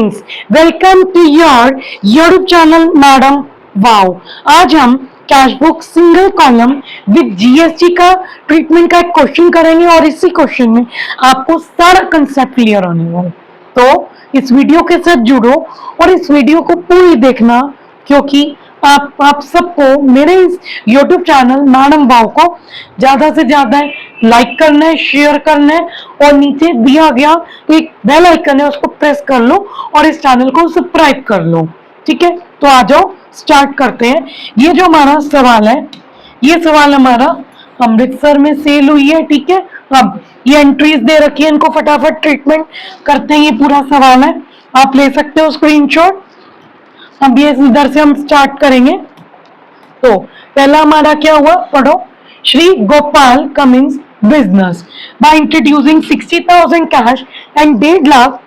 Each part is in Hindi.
Friends, welcome to your YouTube channel madam wow. आज हम cash book single column with GST का ट्रीटमेंट का एक क्वेश्चन करेंगे और इसी क्वेश्चन में आपको सारा कंसेप्ट क्लियर होने वाला है। तो इस वीडियो के साथ जुड़ो और इस वीडियो को पूरी देखना, क्योंकि आप सबको मेरे इस YouTube चैनल मैडम वाओ को ज्यादा से ज्यादा लाइक करना है, शेयर करना है और नीचे दिया गया एक बेल आइकन है, उसको प्रेस कर लो और इस चैनल को सब्सक्राइब कर लो। ठीक है, तो आ जाओ स्टार्ट करते हैं। ये जो हमारा सवाल है, ये सवाल हमारा अमृतसर में सेल हुई है। ठीक है, अब ये एंट्रीज दे रखी है, इनको फटाफट ट्रीटमेंट करते हैं। ये पूरा सवाल है, आप ले सकते हो स्क्रीनशॉट। अब ये इधर से हम स्टार्ट करेंगे। तो पहला हमारा क्या हुआ, पढ़ो। Shri Gopal Cummins business by introducing 60,000 cash and 1.5 lakh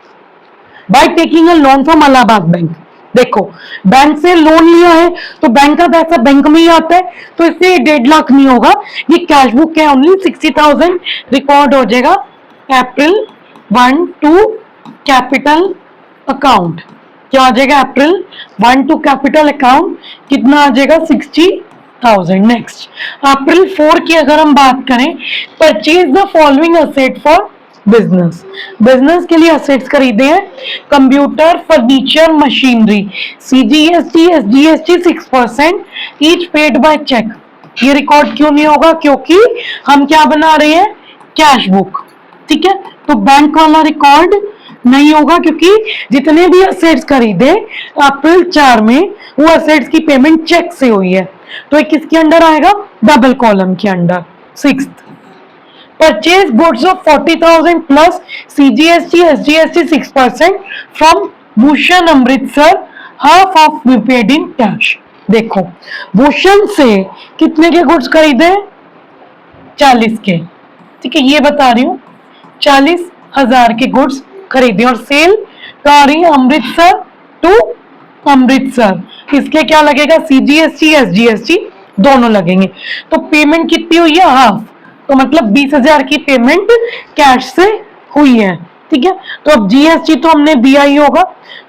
by taking a loan from Allahabad bank. देखो, बैंक से लोन लिया है तो बैंक का पैसा बैंक में ही आता है, तो इससे 1.5 लाख नहीं होगा। ये कैश बुक है, ओनली 60,000 रिकॉर्ड हो जाएगा अप्रैल 1 टू कैपिटल अकाउंट। क्या आ जाएगा, अप्रैल 1 टू कैपिटल अकाउंट कितना आ जाएगा, 60,000। नेक्स्ट, अप्रैल 4 की अगर हम बात करें, purchase the following asset for business. Business के लिए असेट्स खरीदे हैं, computer, furniture, machinery, CGST, SGST 6%, each paid by cheque. ये रिकॉर्ड क्यों नहीं होगा, क्योंकि हम क्या बना रहे हैं, कैश बुक। ठीक है, तो बैंक वाला रिकॉर्ड नहीं होगा, क्योंकि जितने भी असेट्स खरीदे अप्रैल 4 में, वो असेट्स की पेमेंट चेक से हुई है, तो ये किसके अंडर आएगा, डबल कॉलम के under. 6th, purchase goods of 40,000 plus CGST SGST 6% from Bhushan Amritsar, half of paid in cash. देखो, भूषण से कितने के गुड्स खरीदे, 40 के। ठीक है, ये बता रही हूँ, 40,000 के गुड्स खरीदे और सेल कर रही है अमृतसर टू अमृतसर। इसके क्या लगेगा, सीजीएसटी एसजीएसटी दोनों लगेंगे। तो पेमेंट कितनी हुई है, हाफ, तो मतलब 20,000 की पेमेंट कैश से हुई है। ठीक है, तो अब जीएसटी तो हमने दिया ही होगा,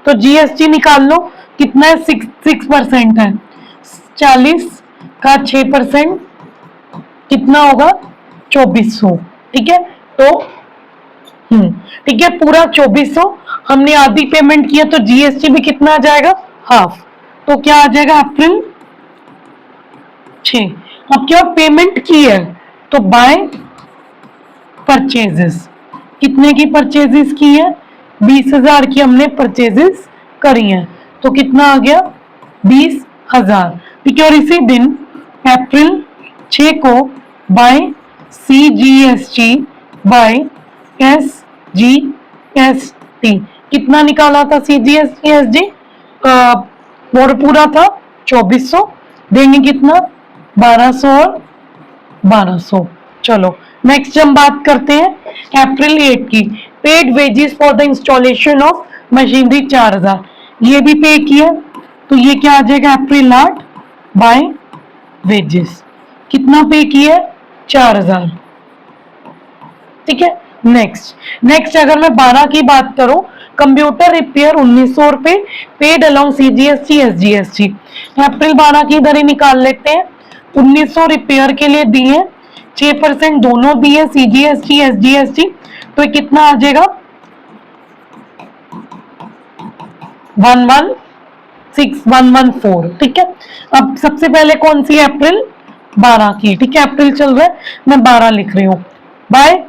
तो जीएसटी निकाल लो, कितना है, 6% है। 40 का 6% कितना होगा, 2400। ठीक है, तो ठीक है, पूरा 2400 हमने आधी पेमेंट किया, तो जीएसटी भी कितना आ जाएगा, हाफ। तो क्या आ जाएगा, अप्रैल 6। अब क्या पेमेंट की है, तो बाय परचेजेस, कितने की परचेजेस की है, 20,000 की हमने परचेजेस करी है, तो कितना आ गया, 20,000। ठीक है, और इसी दिन अप्रैल 6 को बाय सीजीएसटी बाय एसजीएसटी कितना निकाला था, सीजीएसटी एसजी और पूरा था 2400, देंगे कितना, 1200 और 1200। चलो नेक्स्ट हम बात करते हैं अप्रैल 8 की। Paid wages for the installation of machinery 4,000, ये भी पे किया, तो ये क्या आ जाएगा, अप्रैल 8 बाय वेजेस कितना पे किया, 4,000। ठीक है, नेक्स्ट अगर मैं 12 की बात करूं, कंप्यूटर रिपेयर 1,900 रुपए, पेड अलोंग सीजीएसटी एसजीएसटी। अप्रैल 12 की इधर ही निकाल लेते हैं, 1,900 रिपेयर के लिए दिए, 6% दोनों दिए, सीजीएसटी एसजीएसटी, तो कितना आ जाएगा, 116,114। ठीक है, अब सबसे पहले कौन सी, अप्रैल 12 की। ठीक है, अप्रैल चल रहा है, मैं 12 लिख रही हूँ। बाय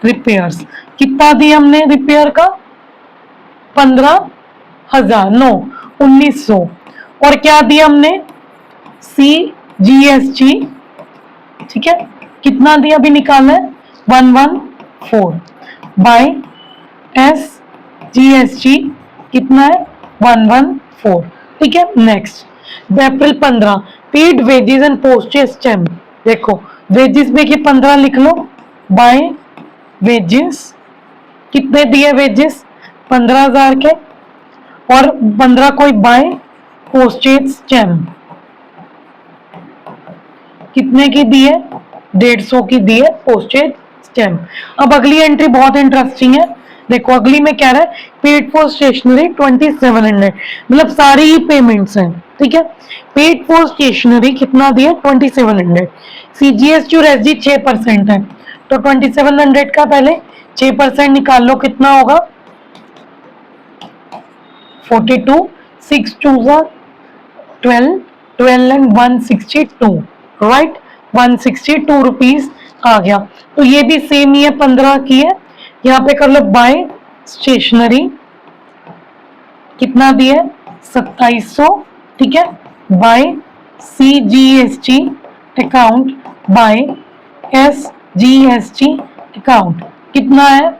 रिपेयर्स कितना दिया हमने रिपेयर का, 15,000, नो 1,900। और क्या दिया हमने, सीजीएसटी। ठीक है, कितना दिया, अभी निकालना है, 114 बाय एसजीएसटी कितना है, 114। ठीक है, next April 15, paid wages and postage stamp. देखो, वेजेस में कि 15 लिख लो, बाय वेजेस कितने दिए, वेजेस 15,000 के, और 15 कोई बाय पोस्टेज स्टैम्प कितने की दी है, 150 की दी है पोस्टेज स्टैम्प। अब अगली एंट्री बहुत इंटरेस्टिंग है, देखो अगली में क्या रहा है, पेड फॉर स्टेशनरी 2700, मतलब सारी ही पेमेंट्स हैं, ठीक है। पेड फॉर स्टेशनरी कितना दिया, 2700। सीजीएसटी और एसजी 6% है, तो 2700 का पहले 6% निकाल लो, कितना होगा 42, 6 2 12, 12 एंड 162, राइट, 162 रुपीज आ गया। तो ये भी सेम ही है, 15 की है। यहाँ पे कर लो बाय स्टेशनरी, कितना दिया 2700, ठीक है। By CGST account, by SGST account, कितना है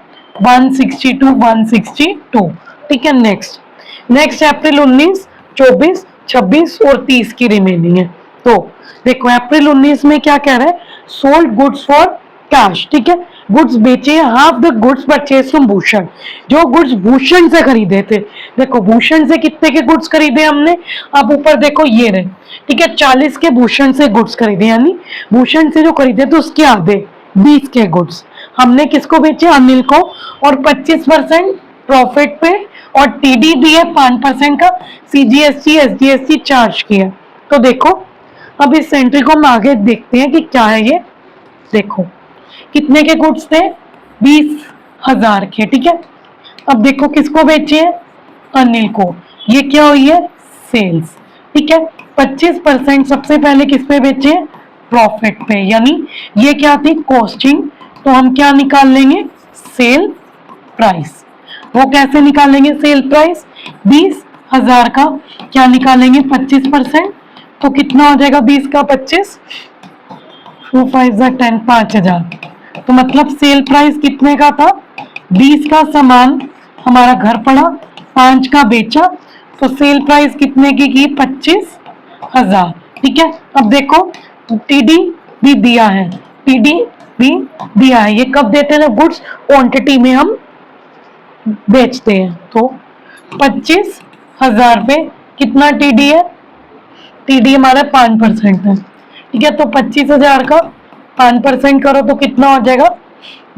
162, 162, ठीक है। नेक्स्ट अप्रैल 19, 24, 26 और 30 की रिमेनिंग है। तो देखो अप्रैल 19 में क्या कह रहा है, सोल्ड गुड्स फॉर कैश, ठीक है। गुड्स बेचे, half the goods purchase from Bhushan, जो गुड्स भूषण से खरीदे थे। देखो भूषण से कितने के गुड्स खरीदे हमने, अब ऊपर देखो ये रहे, ठीक है, 40 के भूषण से गुड्स खरीदे, यानी भूषण से जो खरीदे थे उसके आधे 20 के गुड्स हमने किसको बेचे, अनिल को, और 25% प्रॉफिट पे, और टीडी भी है 5% का, सीजीएसटी एसजीएसटी चार्ज किया। तो देखो अब इस एंट्री को हम आगे देखते हैं कि क्या है ये। देखो कितने के गुड्स थे, 20,000 के, ठीक है। अब देखो किसको बेचे हैं, अनिल को, ये क्या हुई है सेल्स, ठीक है। 25% सबसे पहले किस पे बेचे हैं, प्रॉफिट पे, यानी ये क्या थी कॉस्टिंग, तो हम क्या निकाल लेंगे सेल प्राइस। वो कैसे निकालेंगे सेल प्राइस, 20,000 का क्या निकालेंगे 25%, तो कितना हो जाएगा 20 का 25, 2 5 10, 5,000। तो मतलब सेल प्राइस कितने का था, 20 का सामान हमारा घर पड़ा, 5 का बेचा, तो सेल प्राइस कितने की 25,000, ठीक है। अब देखो टीडी भी दिया है, टीडी भी दिया है, ये कब देते हैं, गुड्स क्वांटिटी में हम बेचते हैं। तो 25,000 पे कितना टीडी है, टीडी हमारा 5% है, ठीक है। तो 25,000 का 5% करो तो कितना हो जाएगा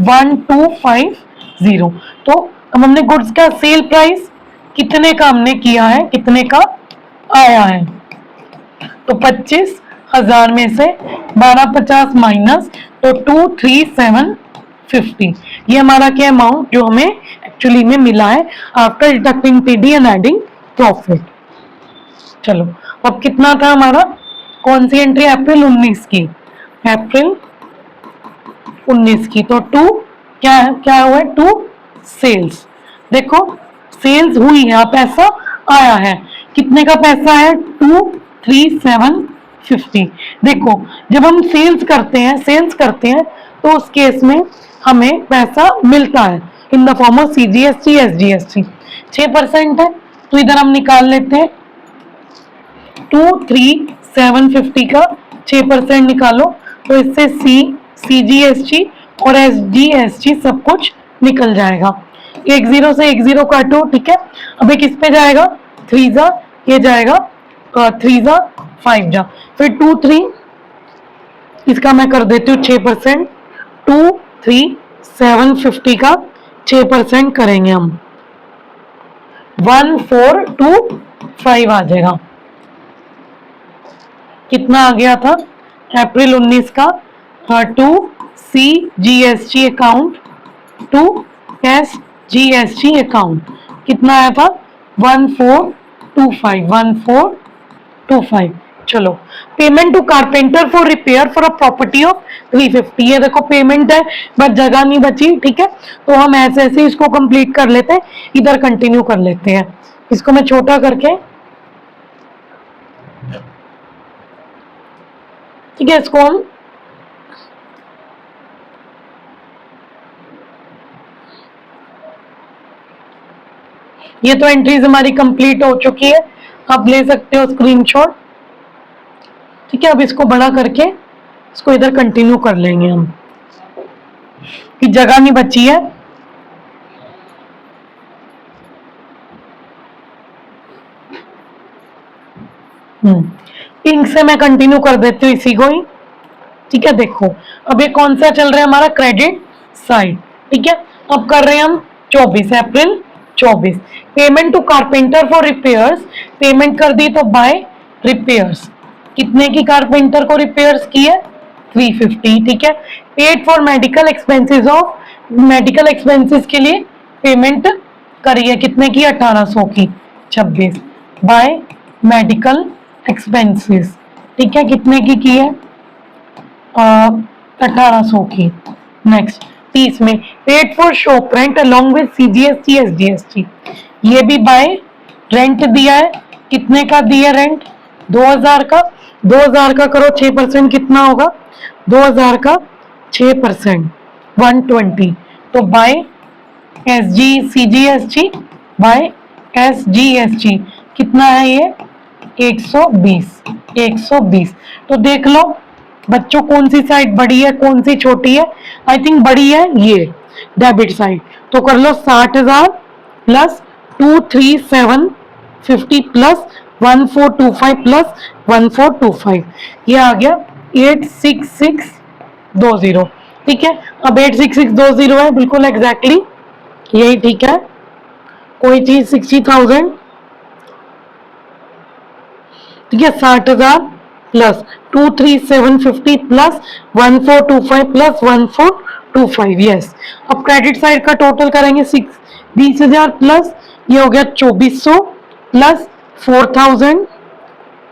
1250। तो अब हमने गुड्स का सेल प्राइस कितने का हमने किया है, कितने का आया है, तो 25,000 में से 1250 माइनस, तो 23750, ये हमारा क्या अमाउंट जो हमें एक्चुअली में मिला है after deducting TD and adding profit. चलो अब कितना था हमारा, कौन सी एंट्री, अप्रैल 19 की, अप्रैल 19 की, तो 2 क्या क्या हुआ है 2 सेल्स। देखो सेल्स हुई है, पैसा आया है, कितने का पैसा है 23750। देखो जब हम सेल्स करते हैं तो उस केस में हमें पैसा मिलता है in the form of CGST SGST, 6% है, तो इधर हम निकाल लेते हैं 23750 का 6% निकालो, तो इससे सीजीएसटी और एसजीएसटी सब कुछ निकल जाएगा। एक जीरो से एक जीरो काटो, ठीक है। अब किस पे जाएगा, 3 जा, ये जाएगा 3 जा 5 जा, फिर 2 3, इसका मैं कर देती हूँ 6%, 23750 का 6% करेंगे हम, 1425 आ जाएगा। कितना आ गया था अप्रैल 19 का, 2 CGST अकाउंट, 2 SGST अकाउंट, कितना आया था 1425। चलो payment to carpenter for repair for a property of 350, ये देखो पेमेंट है बट जगह नहीं बची, ठीक है। तो हम ऐसे ऐसे इसको कंप्लीट कर लेते हैं, इधर कंटिन्यू कर लेते हैं, इसको मैं छोटा करके, ठीक है। इसको हम ये तो एंट्रीज हमारी कंप्लीट हो चुकी है, आप ले सकते हो स्क्रीनशॉट, ठीक है। अब इसको बड़ा करके इसको इधर कंटिन्यू कर लेंगे हम, कि जगह नहीं बची है। पिंक से मैं कंटिन्यू कर देती हूँ इसी को ही, ठीक है। देखो अब ये कौन सा चल रहा है हमारा क्रेडिट साइड, ठीक है। अब कर रहे हैं हम 24 April 24। Payment to carpenter for repairs, payment कर दी तो बाय रिपेयर्स, कितने की कारपेंटर को रिपेयर्स की है 350, ठीक है। Paid for medical expenses of, medical expenses के लिए पेमेंट करी है कितने की 1800 की 26 बाय मेडिकल एक्सपेंसेस, ठीक है, कितने की है 1800 की। नेक्स्ट 30 में paid for shop rent along with CGST SGST, ये भी बाय रेंट दिया है, कितने का दिया रेंट 2000 का, 2000 का करो 6% कितना होगा 2000 का 6% 120, तो बाय CGST बाय SGST कितना है ये 120। तो देख लो बच्चों कौन सी साइड बड़ी है कौन सी छोटी है, आई थिंक बड़ी है ये डेबिट साइड, तो कर लो 60,000 प्लस 23750 प्लस 1425 प्लस 1425, ये आ गया 86620, ठीक है। अब 86620 है बिल्कुल एग्जैक्टली यही, ठीक है। कोई चीज 60,000, ठीक है, 60,000 प्लस 23750 प्लस 1425 प्लस 1425, यस। अब क्रेडिट साइड का टोटल करेंगे 20,000 प्लस ये हो गया 2400 plus 4000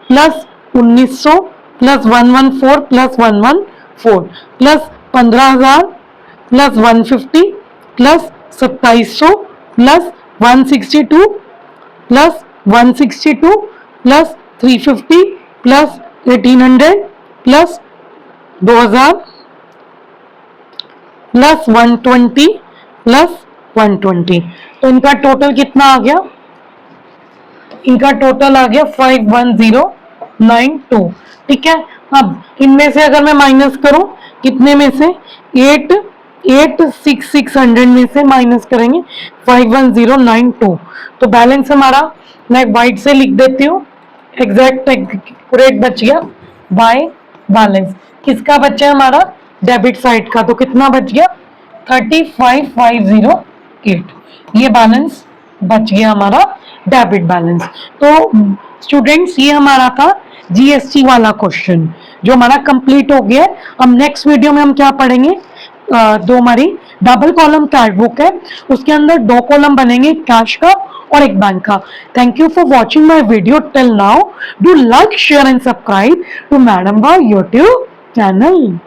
plus 1900 plus 114 plus 114 plus 15,000 plus 150 plus 2700 plus 162 plus 162 plus 350 plus 1800 plus 2000 plus 120 plus 120, तो इनका टोटल कितना आ गया, इनका टोटल आ गया 51092, ठीक है। अब इनमें से अगर मैं माइनस करूं कितने में से 86600 में से माइनस करेंगे 51092, तो बैलेंस हमारा मैं वाइट से लिख देती हूँ, एग्जैक्ट एक्यूरेट बच गया बाय बैलेंस, किसका बचा है हमारा डेबिट साइड का, तो कितना बच गया 35508, ये बैलेंस बच गया हमारा डेबिट बैलेंस। तो स्टूडेंट्स ये हमारा था जीएसटी वाला क्वेश्चन जो हमारा कंप्लीट हो गया है। अब नेक्स्ट वीडियो में हम क्या पढ़ेंगे, दो हमारी डबल कॉलम कैश बुक है, उसके अंदर 2 कॉलम बनेंगे, कैश का और एक बैंक का। Thank you for watching my video till now, do like share and subscribe to madam wow YouTube channel.